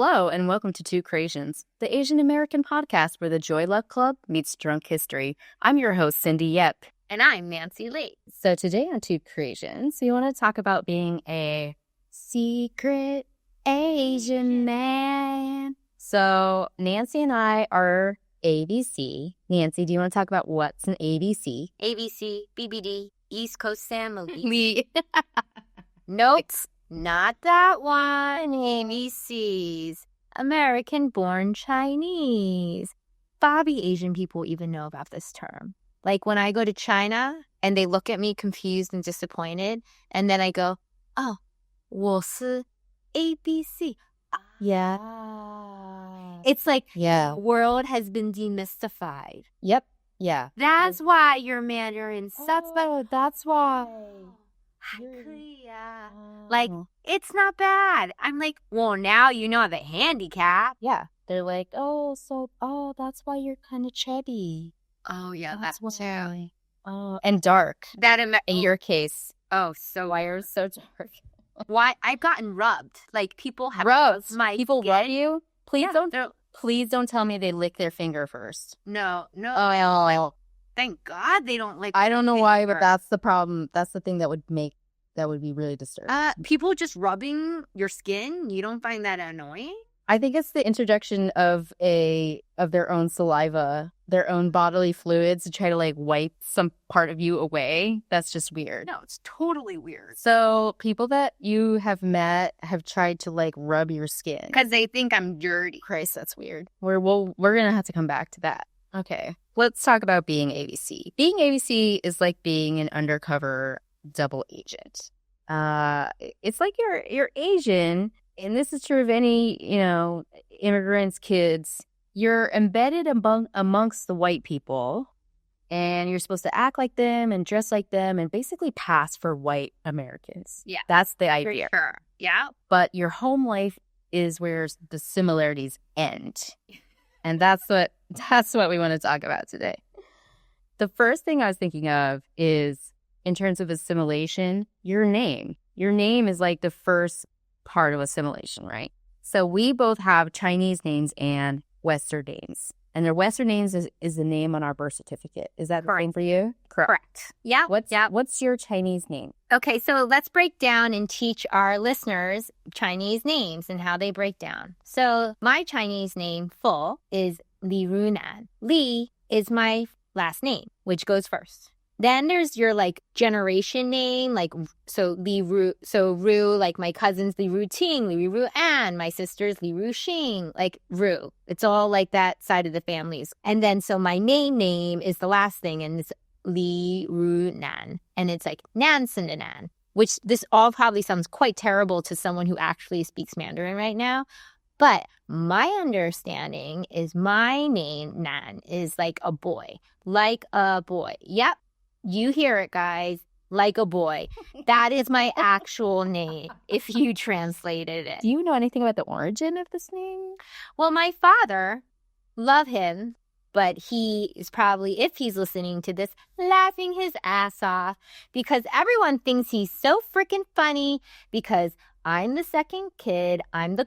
Hello, and welcome to Two Creations, the Asian American podcast where the Joy Luck Club meets drunk history. I'm your host, Cindy Yep. And I'm Nancy Lee. So today on Two Creations, we want to talk about being a secret Asian man. So Nancy and I are ABC. Nancy, do you want to talk about what's an ABC? ABC, BBD, East Coast family. Me. Nope, not that one. ABC's American-born Chinese. Bobby Asian people even know about this term. Like when I go to China and they look at me confused and disappointed, and then I go, oh, 我是 ABC. Yeah. It's like Yeah. the world has been demystified. Yep. Yeah. That's why your Mandarin sucks. Oh, that's why. Like, it's not bad. I'm like, well, now you know the handicap. Yeah. They're like, that's why you're kind of chubby. Oh, yeah, That's that's why. Oh, and dark. In your case. Oh, so Why you're so dark. why I've gotten rubbed. Like, people have Gross. my People skin. rub you? Please Yeah, Please don't tell me they lick their finger first. No. Oh, Thank God they don't like. I don't know why, but finger. that's the problem. That's the thing that would be really disturbing. People just rubbing your skin. You don't find that annoying? I think it's the introduction of their own saliva, their own bodily fluids to try to like wipe some part of you away. That's just weird. No, it's totally weird. So people that you have met have tried to like rub your skin. Because they think I'm dirty. Christ, that's weird. We're gonna have to come back to that. Okay, let's talk about being ABC. Being ABC is like being an undercover double agent. It's like you're Asian. And this is true of any, immigrants, kids. You're embedded amongst the white people, and you're supposed to act like them and dress like them and basically pass for white Americans. Yeah. That's the For idea. sure. Yeah. But your home life is where the similarities end. And that's what we want to talk about today. The first thing I was thinking of is, in terms of assimilation, your name. Your name is like the first part of assimilation, right? So we both have Chinese names and Western names. And their Western names is the name on our birth certificate. Is that the same for you? Correct. Yeah. What's your Chinese name? Okay, so let's break down and teach our listeners Chinese names and how they break down. So my Chinese name, Fu, is Li Runan. Li is my last name, which goes first. Then there's your like generation name, like so Li Ru, so Ru, like my cousin's Li Ru Ting, Li Ru An, my sister's Li Ru Xing, like Ru. It's all like that side of the families. And then so my name is the last thing, and it's Li Ru Nan, and it's like Nan Sin de Nan, which this all probably sounds quite terrible to someone who actually speaks Mandarin right now. But my understanding is my name, Nan, is like a boy. Yep. You hear it, guys. Like a boy. That is my actual name, if you translated it. Do you know anything about the origin of this name? Well, my father, love him, but he is probably, if he's listening to this, laughing his ass off because everyone thinks he's so freaking funny because I'm the second kid. I'm the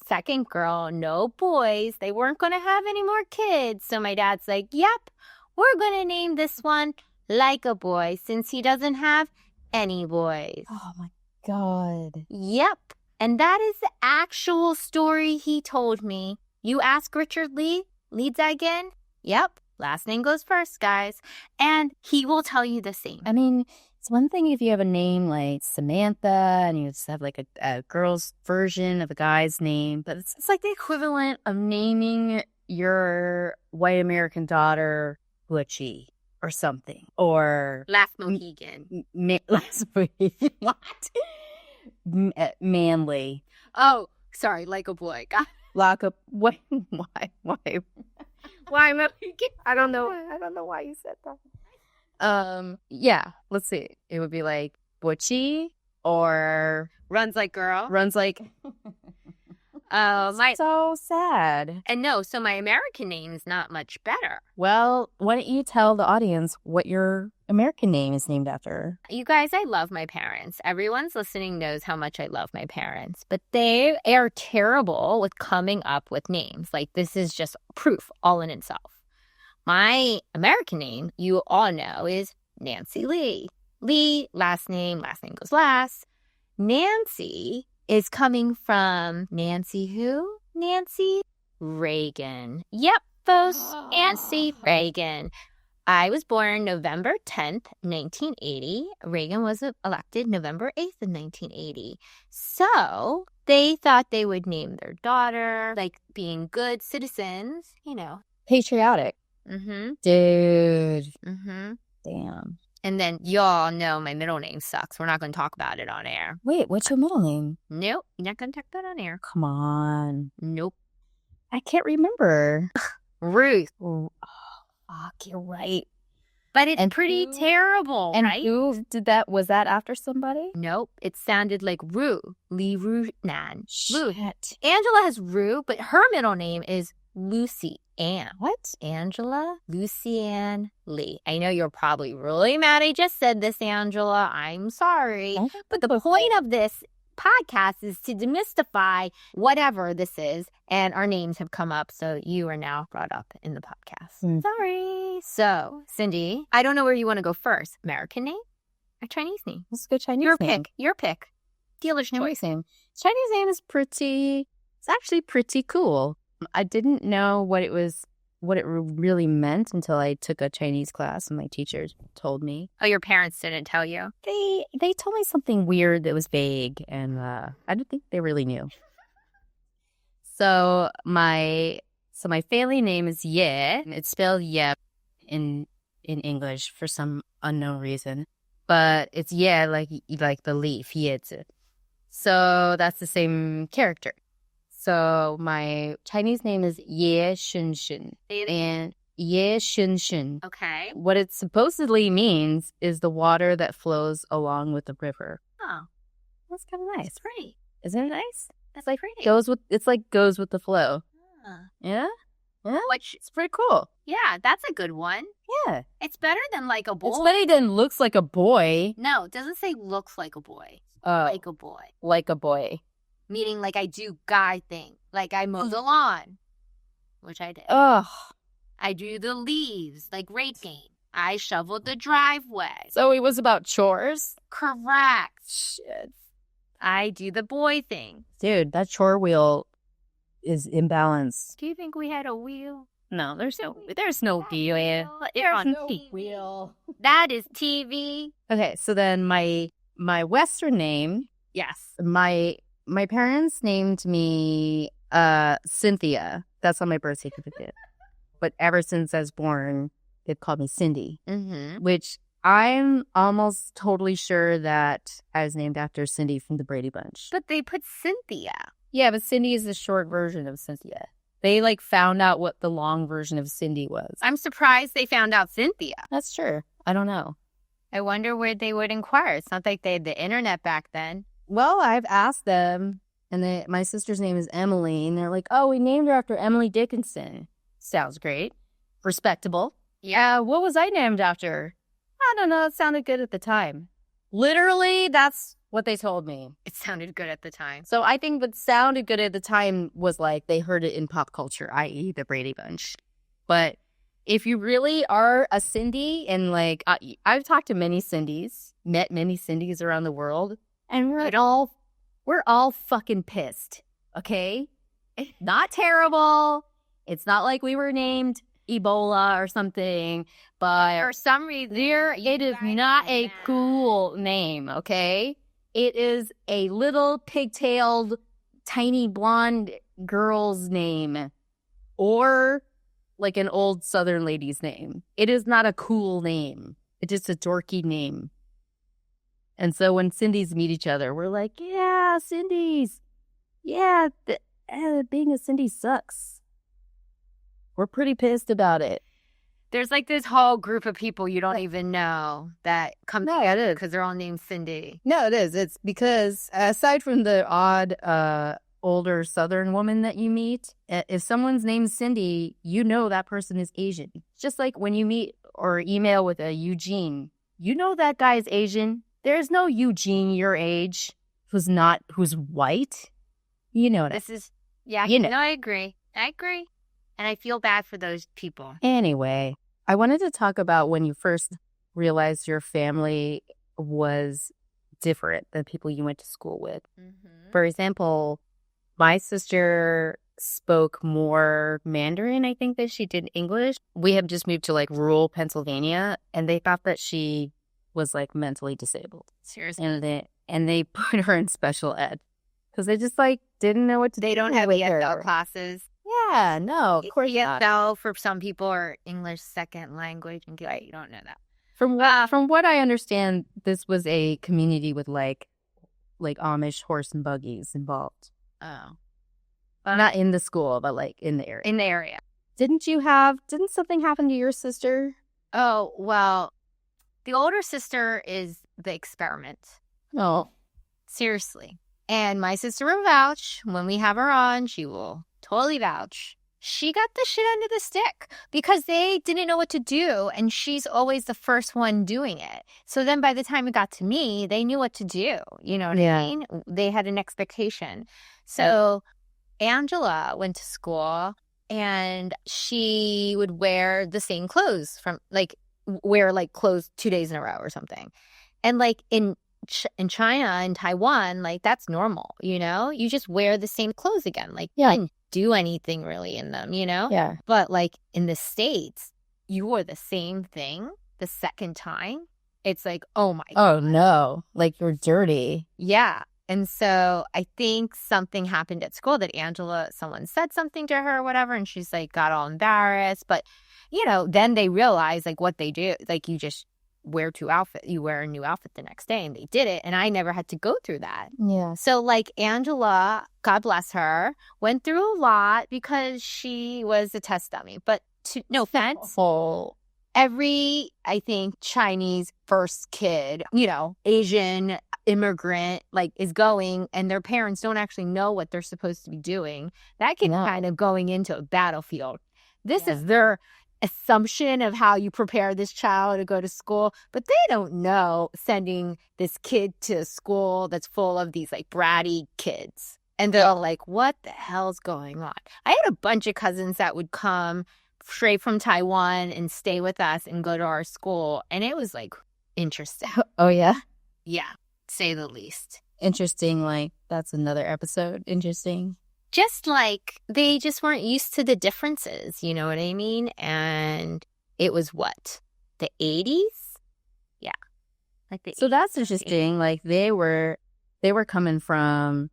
second girl, no boys. They weren't going to have any more kids. So my dad's like, yep, we're going to name this one like a boy since he doesn't have any boys. Oh my God. Yep. And that is the actual story he told me. You ask Richard Lee again? Yep. Last name goes first, guys. And he will tell you the same. I mean, it's one thing if you have a name like Samantha and you just have like a girl's version of a guy's name, but it's like the equivalent of naming your white American daughter Butchie or something, or Last Mohegan. Last Mohegan. What? Manly. Oh, sorry, like a boy. Lock up. What? Why? Why Mohegan? I don't know why you said that. Yeah. Let's see. It would be like Butchie or Runs like girl. Runs like. So sad. And no, so my American name is not much better. Well, why don't you tell the audience what your American name is named after? You guys, I love my parents. Everyone's listening knows how much I love my parents, but they are terrible with coming up with names. Like, this is just proof all in itself. My American name, you all know, is Nancy Lee. Lee, last name goes last. Nancy is coming from Nancy who? Nancy Reagan. Yep, folks, Nancy Reagan. I was born November 10th, 1980. Reagan was elected November 8th of 1980. So they thought they would name their daughter, like being good citizens, you know. Patriotic. Mm-hmm. Dude. Mm-hmm. Damn. And then y'all know my middle name sucks. We're not going to talk about it on air. Wait, what's your middle name? Nope. You're not going to talk about it on air. Come on. Nope. I can't remember. Ruth. Oh, fuck, you're right. But it's pretty terrible, and right? who did that? Was that after somebody? Nope. It sounded like Ru. Li Ru Nan. Ru. Shit. Angela has Ru, but her middle name is Lucy Ann. What? Angela Lucy Ann Lee. I know you're probably really mad I just said this, Angela. I'm sorry. But the point of this podcast is to demystify whatever this is, and our names have come up, so you are now brought up in the podcast. Sorry. So, Cindy, I don't know where you want to go first. American name or Chinese name? Let's go Chinese Your name. pick. Your pick. Dealer's choice. Chinese name. Chinese name is pretty. It's actually pretty cool. I didn't know what it really meant until I took a Chinese class and my teachers told me. Oh, your parents didn't tell you? They told me something weird that was vague, and I don't think they really knew. So my family name is Ye. It's spelled Ye in English for some unknown reason, but it's Ye like the leaf Ye. So that's the same character. So my Chinese name is Ye Shunshin. And Ye Shunshin. Okay. What it supposedly means is the water that flows along with the river. Oh, That's kind of nice. that's pretty. Isn't it nice? That's like pretty. Goes with the flow. Yeah? Yeah? Which, It's pretty cool. yeah, that's a good one. Yeah. It's better than like a boy. It's better than looks like a boy. No, it doesn't say looks like a boy. Like Like a boy. a boy. Meaning like I do guy thing. Like I mow the lawn, which I did. Ugh. I drew the leaves, like raking. I shoveled the driveway. So it was about chores? Correct. Shit. I do the boy thing. Dude, that chore wheel is imbalanced. Do you think we had a wheel? No, there's no wheel. There's no wheel. That is TV. Okay, so then my Western name, Yes. my parents named me Cynthia. That's on my birth certificate. But ever since I was born, they've called me Cindy, Mm-hmm. which I'm almost totally sure that I was named after Cindy from the Brady Bunch. But they put Cynthia. Yeah, but Cindy is the short version of Cynthia. They found out what the long version of Cindy was. I'm surprised they found out Cynthia. That's true. I don't know. I wonder where they would inquire. It's not like they had the internet back then. Well, I've asked them, and my sister's name is Emily, and they're like, oh, we named her after Emily Dickinson. Sounds great. Respectable. Yeah, what was I named after? I don't know. It sounded good at the time. Literally, that's what they told me. It sounded good at the time. So I think what sounded good at the time was like they heard it in pop culture, i.e. the Brady Bunch. But if you really are a Cindy, and I've talked to many Cindys, met many Cindys around the world, and we're all fucking pissed, okay? It's not terrible. It's not like we were named Ebola or something, but For some reason, it is not a cool name, okay? It is a little pigtailed, tiny blonde girl's name, or like an old Southern lady's name. It is not a cool name. It's just a dorky name. And so when Cindys meet each other, we're like, yeah, Cindys. Yeah, being a Cindy sucks. We're pretty pissed about it. There's like this whole group of people you don't even know that come it is. because they're all named Cindy. No, it is. It's because aside from the odd older Southern woman that you meet, if someone's name's Cindy, you know that person is Asian. Just like when you meet or email with a Eugene, you know that guy is Asian. There's no Eugene your age who's white. You know that. No, I agree. And I feel bad for those people. Anyway, I wanted to talk about when you first realized your family was different than people you went to school with. Mm-hmm. For example, my sister spoke more Mandarin, I think, than she did English. We have just moved to like rural Pennsylvania, and they thought that she was like mentally disabled. Seriously. And they put her in special ed because they just like didn't know what to do. They don't have ESL classes. Yeah, no, of course not. ESL for some people are English second language, and you don't know that. From what I understand, this was a community with like Amish horse and buggies involved. Oh. Not in the school, but like in the area. Didn't something happen to your sister? Oh, well, the older sister is the experiment. Oh. Seriously. And my sister will vouch. When we have her on, she will totally vouch. She got the shit under the stick because they didn't know what to do, and she's always the first one doing it. So then by the time it got to me, they knew what to do. You know what I mean? They had an expectation. So Angela went to school, and she would wear the same clothes wear clothes 2 days in a row or something. And like in China and Taiwan, like that's normal, you know? You just wear the same clothes again. Like you didn't do anything really in them, you know? Yeah. But like in the States, you wore the same thing the second time. It's like, oh my God. Oh no. Like you're dirty. Yeah. And so I think something happened at school that someone said something to her or whatever, and she's like got all embarrassed. But, you know, then they realize like what they do. Like you just wear you wear a new outfit the next day, and they did it. And I never had to go through that. Yeah. So like Angela, God bless her, went through a lot because she was a test dummy. But no offense. Every, I think, Chinese first kid, you know, Asian immigrant, like is going, and their parents don't actually know what they're supposed to be doing. That kid kind of going into a battlefield. This is their assumption of how you prepare this child to go to school, but they don't know sending this kid to a school that's full of these like bratty kids. And they're all like, what the hell's going on? I had a bunch of cousins that would come straight from Taiwan and stay with us and go to our school. And it was like interesting. Oh, yeah? Yeah, say the least. Interesting. Like that's another episode. Interesting. Just like they just weren't used to the differences. You know what I mean? And it was what? The 80s? Yeah. So that's interesting. Like they were coming from,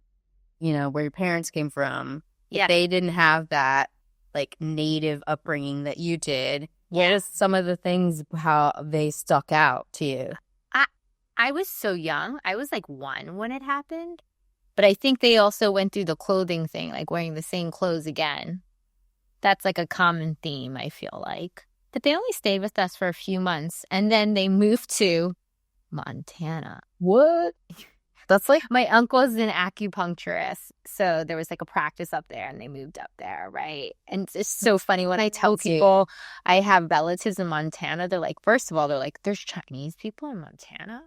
you know, where your parents came from. Yeah. They didn't have that like native upbringing that you did. What are some of the things how they stuck out to you? I was so young. I was like 1 when it happened. But I think they also went through the clothing thing, like wearing the same clothes again. That's like a common theme, I feel like. But they only stayed with us for a few months, and then they moved to Montana. What? That's like my uncle's an acupuncturist, so there was like a practice up there, and they moved up there, right? And it's so funny when I tell people I have relatives in Montana. They're like, first of all, they're like, there's Chinese people in Montana?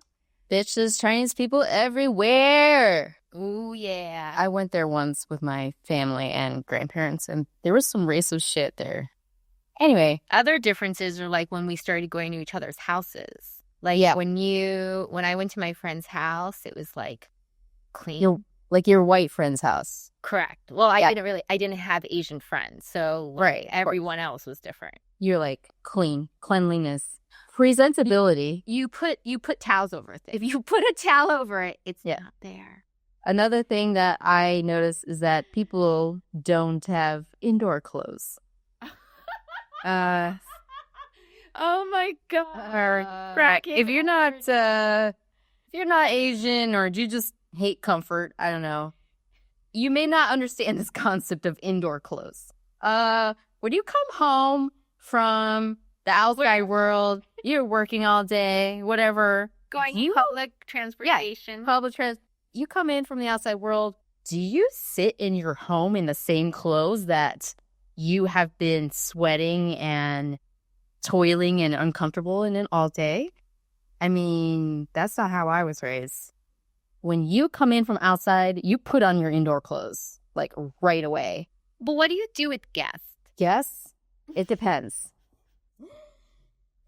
Bitch, there's Chinese people everywhere. Ooh, yeah. I went there once with my family and grandparents, and there was some racist shit there. Anyway. Other differences are like when we started going to each other's houses. Like when I went to my friend's house, it was like clean. Your white friend's house. Correct. Well, I didn't have Asian friends. So everyone else was different. You're like cleanliness. Presentability. You put towels over it. If you put a towel over it, it's not there. Another thing that I noticed is that people don't have indoor clothes. Oh my God. If you're not Asian or you just hate comfort, I don't know, you may not understand this concept of indoor clothes. When you come home from the outside world, you're working all day, whatever. Going public transportation. Yeah, you come in from the outside world, do you sit in your home in the same clothes that you have been sweating and toiling and uncomfortable in it all day? I mean, that's not how I was raised. When you come in from outside, you put on your indoor clothes, like right away. But what do you do with guests? Guests? It depends.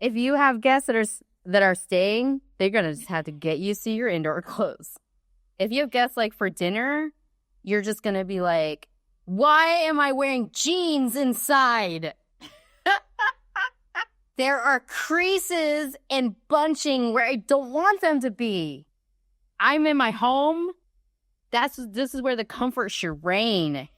If you have guests that are staying, they're gonna just have to get used to your indoor clothes. If you have guests like for dinner, you're just gonna be like, why am I wearing jeans inside? There are creases and bunching where I don't want them to be. I'm in my home. This is where the comfort should reign.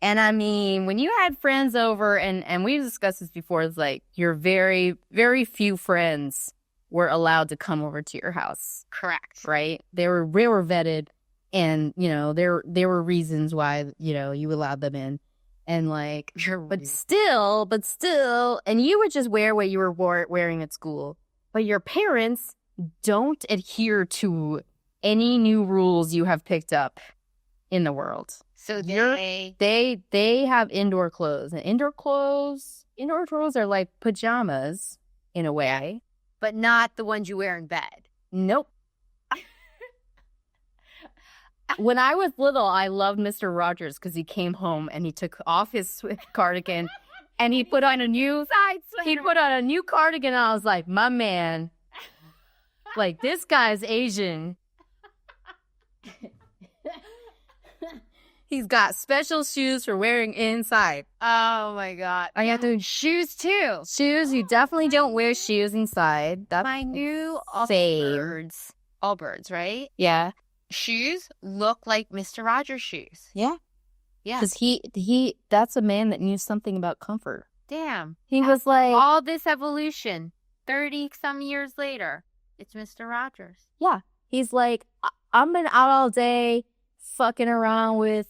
And I mean, when you had friends over, and we discussed this before, it's like your very, very few friends were allowed to come over to your house. Correct. Right? They were vetted, and, you know, there were reasons why, you know, you allowed them in. And like, but still, and you would just wear what you were wearing at school. But your parents don't adhere to any new rules you have picked up in the world. So they have indoor clothes. And indoor clothes are like pajamas in a way. But not the ones you wear in bed. Nope. When I was little, I loved Mr. Rogers because he came home and he took off his cardigan and he put on a new cardigan. And I was like, my man, like, this guy's Asian. He's got special shoes for wearing inside. Oh my God. I have to shoes too. Shoes, you definitely don't wear shoes inside. That's my new birds. Allbirds, right? Yeah. Shoes look like Mr. Rogers' shoes. Yeah. Yeah. Because that's a man that knew something about comfort. Damn. He was like, all this evolution, 30 some years later, it's Mr. Rogers. Yeah. He's like, I've been out all day fucking around with,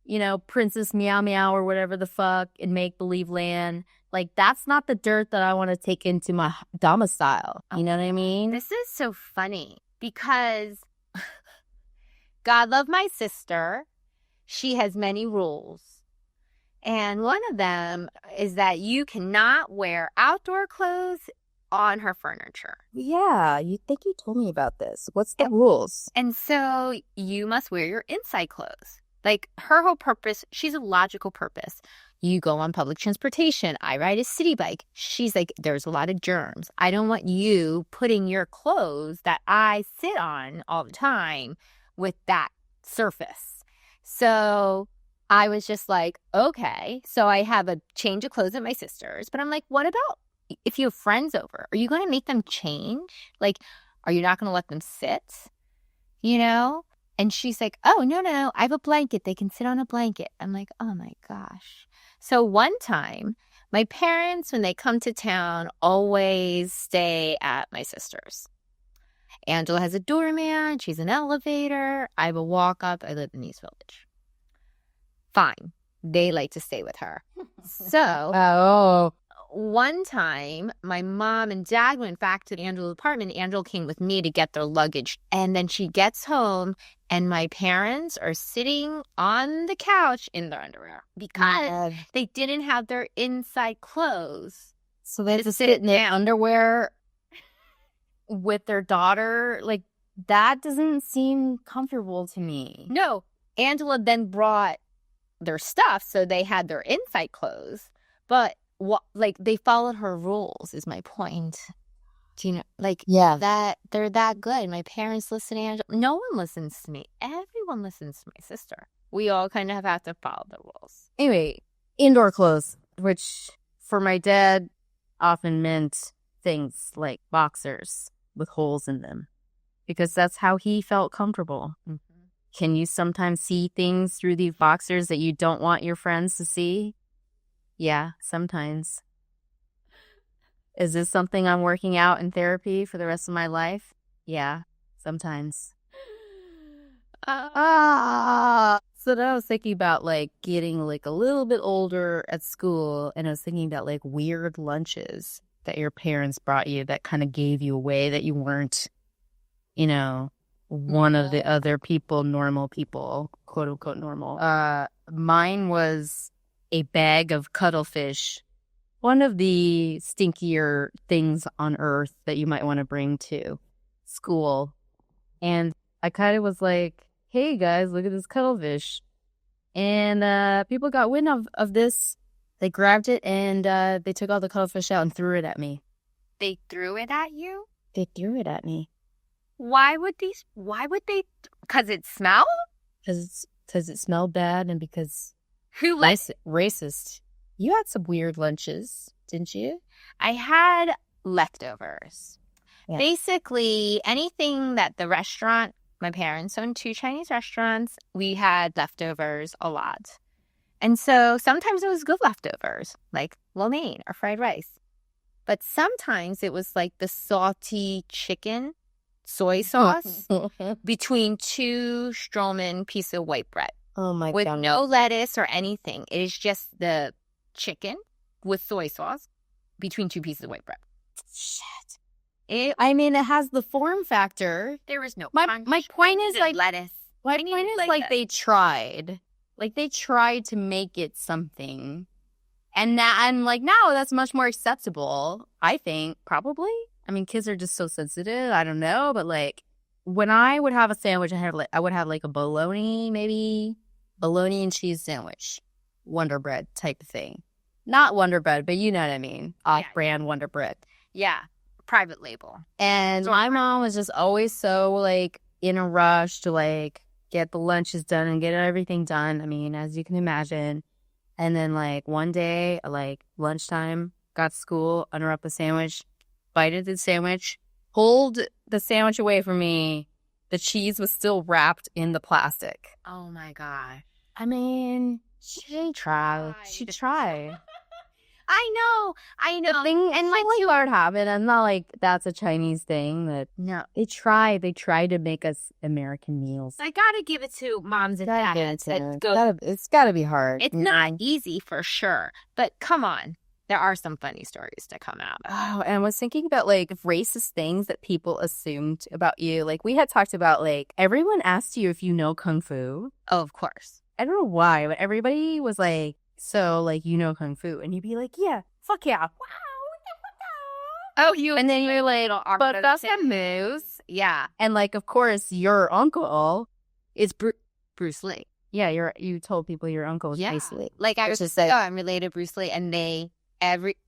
you know, Princess Meow Meow or whatever the fuck in make-believe land. Like, that's not the dirt that I want to take into my domicile. You know what I mean? This is so funny because God love my sister. She has many rules. And one of them is that you cannot wear outdoor clothes on her furniture. Yeah, you think you told me about this. What's the rules? And so you must wear your inside clothes. Like, her whole purpose, she's a logical purpose. You go on public transportation. I ride a city bike. She's like, there's a lot of germs. I don't want you putting your clothes that I sit on all the time with that surface. So I was just like, okay. So I have a change of clothes at my sister's. But I'm like, what about if you have friends over? Are you going to make them change? Like, are you not going to let them sit? You know? And she's like, oh, no. I have a blanket. They can sit on a blanket. I'm like, oh, my gosh. So one time, my parents, when they come to town, always stay at my sister's. Angela has a doorman. She's an elevator. I have a walk-up. I live in East Village. Fine. They like to stay with her. So one time, my mom and dad went back to Angela's apartment. Angela came with me to get their luggage. And then she gets home, and my parents are sitting on the couch in their underwear because they didn't have their inside clothes. So they have to sit in their underwear with their daughter? Like, that doesn't seem comfortable to me. No. Angela then brought their stuff, so they had their inside clothes. But they followed her rules, is my point. Do you know? Like, yeah, that they're that good. My parents listen to Angela. No one listens to me. Everyone listens to my sister. We all kind of have to follow the rules. Anyway, indoor clothes, which for my dad often meant things like boxers with holes in them, because that's how he felt comfortable. Mm-hmm. Can you sometimes see things through these boxers that you don't want your friends to see? Yeah, sometimes. Is this something I'm working out in therapy for the rest of my life? Yeah, sometimes. So then I was thinking about, like, getting, like, a little bit older at school, and I was thinking about, like, weird lunches that your parents brought you that kind of gave you away, that you weren't, you know, one of the other people, normal people, quote unquote normal. Mine was a bag of cuttlefish, one of the stinkier things on earth that you might want to bring to school. And I kind of was like, hey guys, look at this cuttlefish. And people got wind of this. They grabbed it and they took all the cuttlefish out and threw it at me. They threw it at you? They threw it at me. Why would they? Because it smelled? Because it smelled bad and because Who let racist. You had some weird lunches, didn't you? I had leftovers. Yeah. Basically, anything that the restaurant, my parents owned 2 Chinese restaurants, we had leftovers a lot. And so sometimes it was good leftovers, like lo mein or fried rice. But sometimes it was like the salty chicken soy sauce between 2 Stroman pieces of white bread. Oh my with God. no lettuce or anything. It is just the chicken with soy sauce between 2 pieces of white bread. Shit. It has the form factor. there was no My point is the like lettuce. my I need, point is like, like a- they tried. Like they tried to make it something. And now that's much more acceptable, I think, probably. I mean, kids are just so sensitive. I don't know, but like when I would have a sandwich, I would have like a bologna and cheese sandwich, Wonder Bread type of thing. Not Wonder Bread, but you know what I mean. Off-brand Wonder Bread. Yeah, private label. And my mom was just always so like in a rush to like get the lunches done and get everything done. I mean, as you can imagine. And then like one day, like lunchtime, got to school, unwrapped the sandwich, bited the sandwich, pulled the sandwich away from me. The cheese was still wrapped in the plastic. Oh my God. I mean, she tried. She tried. I know. And like you learn habit. I'm not like that's a Chinese thing. That No. they tried to make us American meals. I gotta give it to moms and dads. It's gotta be hard. It's not easy for sure, but come on. There are some funny stories to come out. Oh, and I was thinking about like racist things that people assumed about you. Like we had talked about like everyone asked you if you know Kung Fu. Oh, of course. I don't know why, but everybody was like, so like you know Kung Fu. And you'd be like, yeah, fuck yeah. Wow. Oh, you. And then you're like, but that's a moves. Yeah. And like, of course, your uncle It's Bruce Lee. Yeah, you told people your uncle was Bruce Lee. Like I was just just like, oh, I'm related to Bruce Lee, and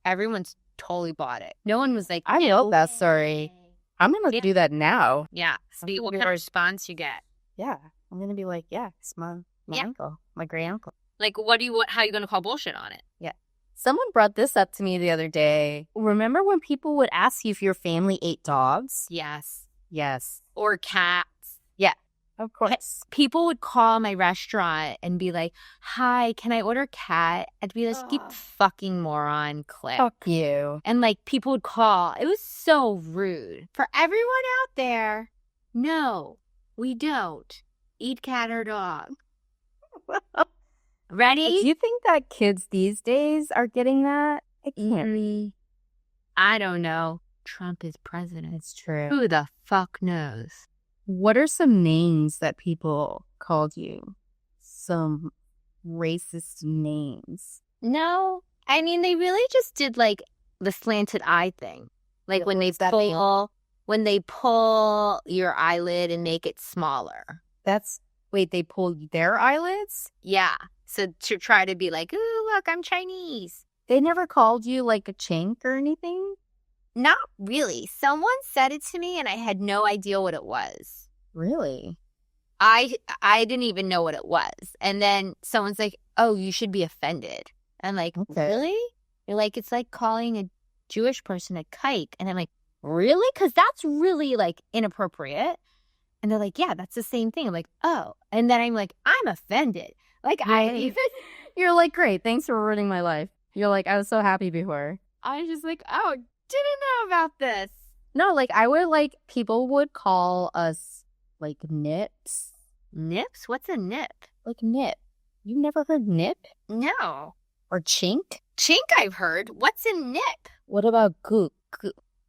everyone's totally bought it. No one was like, I know that story. I'm gonna do that now. Yeah. See what kind of response you get. Yeah, I'm gonna be like, yeah, it's my uncle, my great uncle. Like, how are you gonna call bullshit on it? Yeah. Someone brought this up to me the other day. Remember when people would ask you if your family ate dogs? Yes. Yes. Or cats. Yeah. Of course. People would call my restaurant and be like, hi, can I order cat? I'd be like, you fucking moron, click. Fuck you. And like people would call. It was so rude. For everyone out there, no, we don't eat cat or dog. Ready? Do you think that kids these days are getting that? It can't be. I don't know. Trump is president. It's true. Who the fuck knows? What are some names that people called you? Some racist names. No. I mean, they really just did like the slanted eye thing. Like when they pull your eyelid and make it smaller. Wait, they pulled their eyelids? Yeah. So to try to be like, ooh, look, I'm Chinese. They never called you like a chink or anything? Not really. Someone said it to me and I had no idea what it was. Really? I didn't even know what it was. And then someone's like, oh, you should be offended. I'm like, really? You're like, it's like calling a Jewish person a kike. And I'm like, really? Because that's really like inappropriate. And they're like, yeah, that's the same thing. I'm like, oh. And then I'm like, I'm offended. Like, You're like, great. Thanks for ruining my life. You're like, I was so happy before. I was just like, oh, didn't know about this. No, like, people would call us, like, nips. Nips? What's a nip? Like, nip. You've never heard nip? No. Or chink? Chink I've heard. What's a nip? What about gook?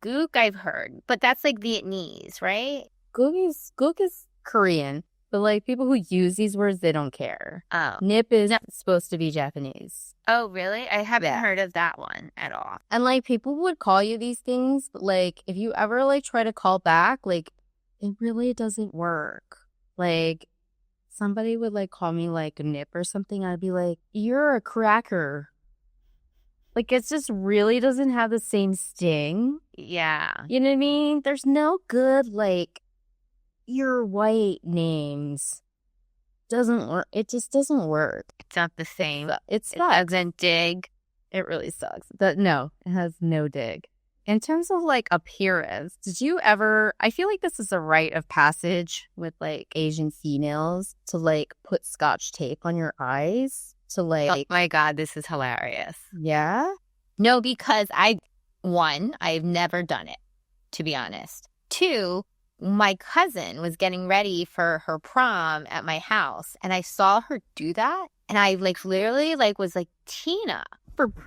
Gook I've heard. But that's like Vietnamese, right? Gook is Korean, but like people who use these words, they don't care. Oh. Nip is supposed to be Japanese. Oh, really? I haven't heard of that one at all. And like people would call you these things, but like if you ever like try to call back, like it really doesn't work. Like somebody would like call me like a nip or something, I'd be like, you're a cracker. Like it just really doesn't have the same sting. Yeah. You know what I mean? There's no good like you're white names. Doesn't work. It just doesn't work. It's not the same. It It doesn't dig. It really sucks. No, it has no dig. In terms of like appearance, did you ever, I feel like this is a rite of passage with like Asian females to like put scotch tape on your eyes to like, Oh my God, this is hilarious. yeah? No, because I've never done it, to be honest. 2, my cousin was getting ready for her prom at my house, and I saw her do that, and I like literally like was like, Tina,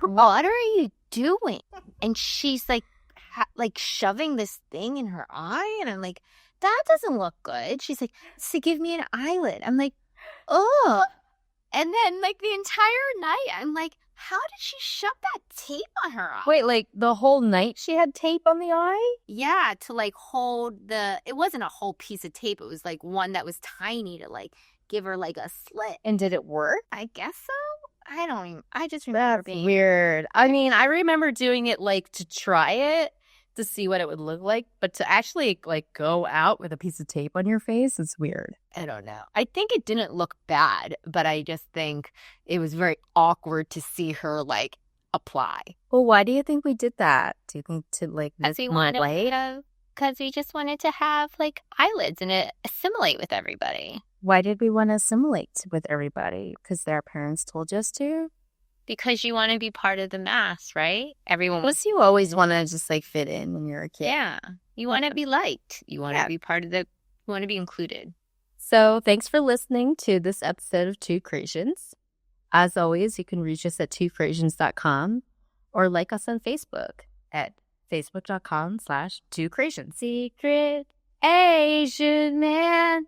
what are you doing? And she's like like shoving this thing in her eye, and I'm like, that doesn't look good. She's like, so give me an eyelid. I'm like, oh. And then like the entire night, I'm like, how did she shove that tape on her eye? Wait, like the whole night she had tape on the eye? Yeah, to like hold it wasn't a whole piece of tape. It was like one that was tiny to like give her like a slit. And did it work? I guess so. I just remember That's being weird. I mean, I remember doing it like to try it to see what it would look like, but to actually like go out with a piece of tape on your face, it's weird. I don't know. I think it didn't look bad, but I just think it was very awkward to see her like apply. Well, why do you think we did that? Do you think to like Because we just wanted to have like eyelids and assimilate with everybody. Why did we want to assimilate with everybody? Because their parents told us to? Because you want to be part of the mass, right? Everyone Plus, you always want to just like fit in when you're a kid. Yeah. You want to be liked. You want to be part of you want to be included. So thanks for listening to this episode of Two Creations. As always, you can reach us at twocreations.com or like us on Facebook at facebook.com/twocreations. Secret Asian man.